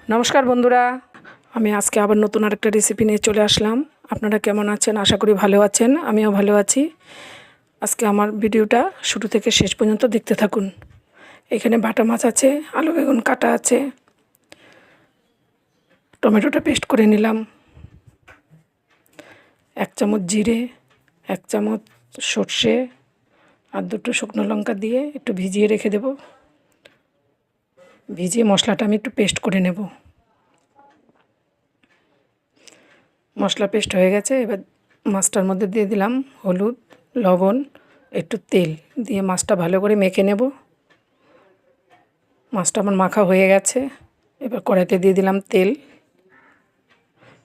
নমস্কার বন্ধুরা, আমি আজকে আবার নতুন আরেকটা রেসিপি নিয়ে চলে আসলাম। আপনারা কেমন আছেন? আশা করি ভালো আছেন, আমিও ভালো আছি। আজকে আমার ভিডিওটা শুরু থেকে শেষ পর্যন্ত দেখতে থাকুন। এখানে বাটা মাছ আছে, আলু বেগুন কাটা আছে, টমেটোটা পেস্ট করে নিলাম, 1 চামচ জিরে, 1 চামচ সর্ষে আর 2টো শুকনো লঙ্কা দিয়ে একটু ভিজিয়ে রেখে দেব। ভিজিয়ে মশলাটা আমি একটু পেস্ট করে নেব। মশলা পেস্ট হয়ে গেছে। এবার মাছটার মধ্যে দিয়ে দিলাম হলুদ, লবণ, একটু তেল দিয়ে মাছটা ভালো করে মেখে নেব। মাছটা আমার মাখা হয়ে গেছে। এবার কড়াইতে দিয়ে দিলাম তেল,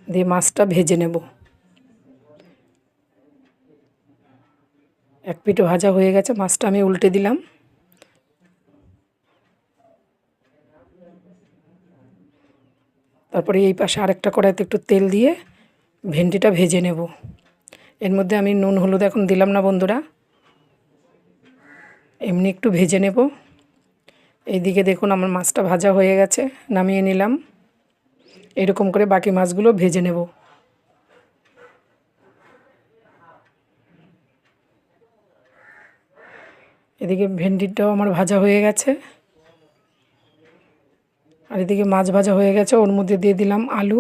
দিয়ে মাছটা ভেজে নেব। এক পিঠ ভাজা হয়ে গেছে, মাছটা আমি উল্টে দিলাম। তারপরে এই পাশে আরেকটা কড়াইতে একটু তেল দিয়ে ভেন্ডিটা ভেজে নেব। এর মধ্যে আমি নুন হলুদ এখন দিলাম না বন্ধুরা, এমনি একটু ভেজে নেব। এইদিকে দেখুন আমার মাছটা ভাজা হয়ে গেছে, নামিয়ে নিলাম। এরকম করে বাকি মাছগুলো ভেজে নেব। এদিকে ভেন্ডিটাও আমার ভাজা হয়ে গেছে, আর এদিকে মাছ ভাজা হয়ে গেছে। ওর মধ্যে দিয়ে দিলাম আলু,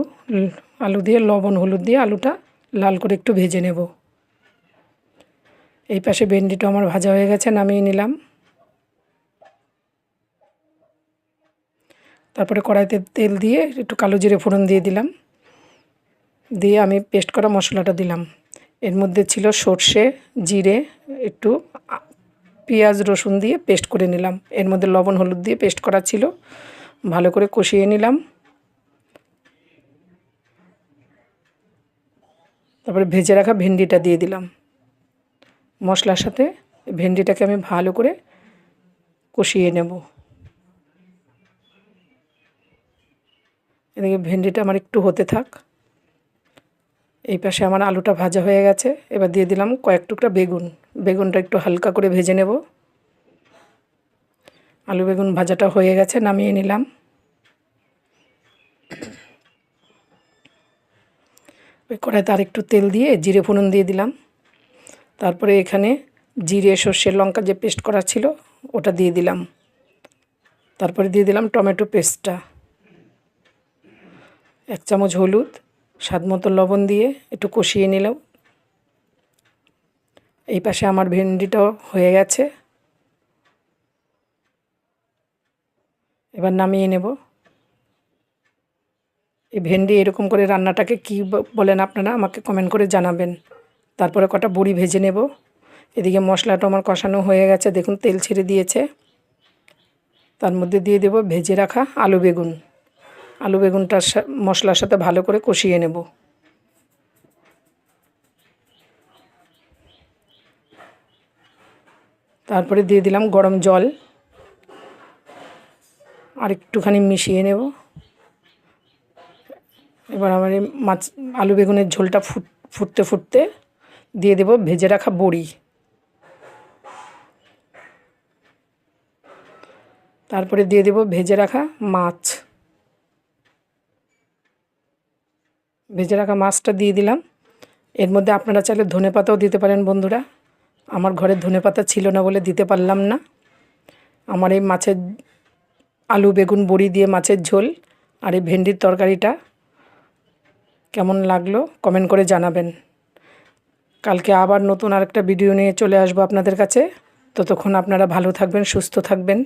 আলু দিয়ে লবণ হলুদ দিয়ে আলুটা লাল করে একটু ভেজে নেব। এই পাশে ভেন্ডিটা আমার ভাজা হয়ে গেছে, নামিয়ে নিলাম। তারপরে কড়াইতে তেল দিয়ে একটু কালো জিরে ফোড়ন দিয়ে দিলাম, দিয়ে আমি পেস্ট করা মশলাটা দিলাম। এর মধ্যে ছিল সর্ষে, জিরে, একটু পেঁয়াজ রসুন দিয়ে পেস্ট করে নিলাম। এর মধ্যে লবণ হলুদ দিয়ে পেস্ট করা ছিল, ভালো করে কষিয়ে নিলাম। তারপরে ভেজে রাখা ভেন্ডিটা দিয়ে দিলাম মশলার সাথে। ভেন্ডিটাকে আমি ভালো করে কষিয়ে নেব। এদিকে ভেন্ডিটা আমার একটু হতে থাক। এই পাশে আমার আলুটা ভাজা হয়ে গেছে। এবার দিয়ে দিলাম কয়েক টুকরা বেগুন। বেগুনটা একটু হালকা করে ভেজে নেব। আলু বেগুন ভাজাটা হয়ে গেছে, নামিয়ে নিলাম। ওই কড়াইতে আর একটু তেল দিয়ে জিরে ফোড়ন দিয়ে দিলাম। তারপরে এখানে জিরে সর্ষে লঙ্কা যে পেস্ট করা ছিল ওটা দিয়ে দিলাম। তারপরে দিয়ে দিলাম টমেটো পেস্টটা, 1 চামচ হলুদ, স্বাদ মতো লবণ দিয়ে একটু কষিয়ে নিলাম। এই পাশে আমার ভেন্ডিটাও হয়ে গেছে, এবার নামিয়ে নেব। এই ভেন্ডি এরকম করে রান্নাটাকে কী বলেন আপনারা আমাকে কমেন্ট করে জানাবেন। তারপরে কটা বড়ি ভেজে নেব। এদিকে মশলাটা আমার কষানো হয়ে গেছে, দেখুন তেল ছেড়ে দিয়েছে। তার মধ্যে দিয়ে দেব ভেজে রাখা আলু বেগুন। আলু বেগুনটার মশলার সাথে ভালো করে কষিয়ে নেব। তারপরে দিয়ে দিলাম গরম জল, আর একটুখানি মিশিয়ে নেব। এবার আমার এই মাছ আলু বেগুনের ঝোলটা ফুটতে ফুটতে দিয়ে দেব ভেজে রাখা বড়ি। তারপরে দিয়ে দেব ভেজে রাখা মাছ। ভেজে রাখা মাছটা দিয়ে দিলাম। এর মধ্যে আপনারা চাইলে ধনেপাতাও দিতে পারেন বন্ধুরা। আমার ঘরে ধনেপাতা ছিল না বলে দিতে পারলাম না। আমার এই মাছের আলু বেগুন বড়ি দিয়ে মাছের ঝোল আর এই ভেন্ডির তরকারিটা কেমন লাগলো কমেন্ট করে জানাবেন। কালকে আবার নতুন আরেকটা ভিডিও নিয়ে চলে আসবো আপনাদের কাছে। ততক্ষণ আপনারা ভালো থাকবেন, সুস্থ থাকবেন।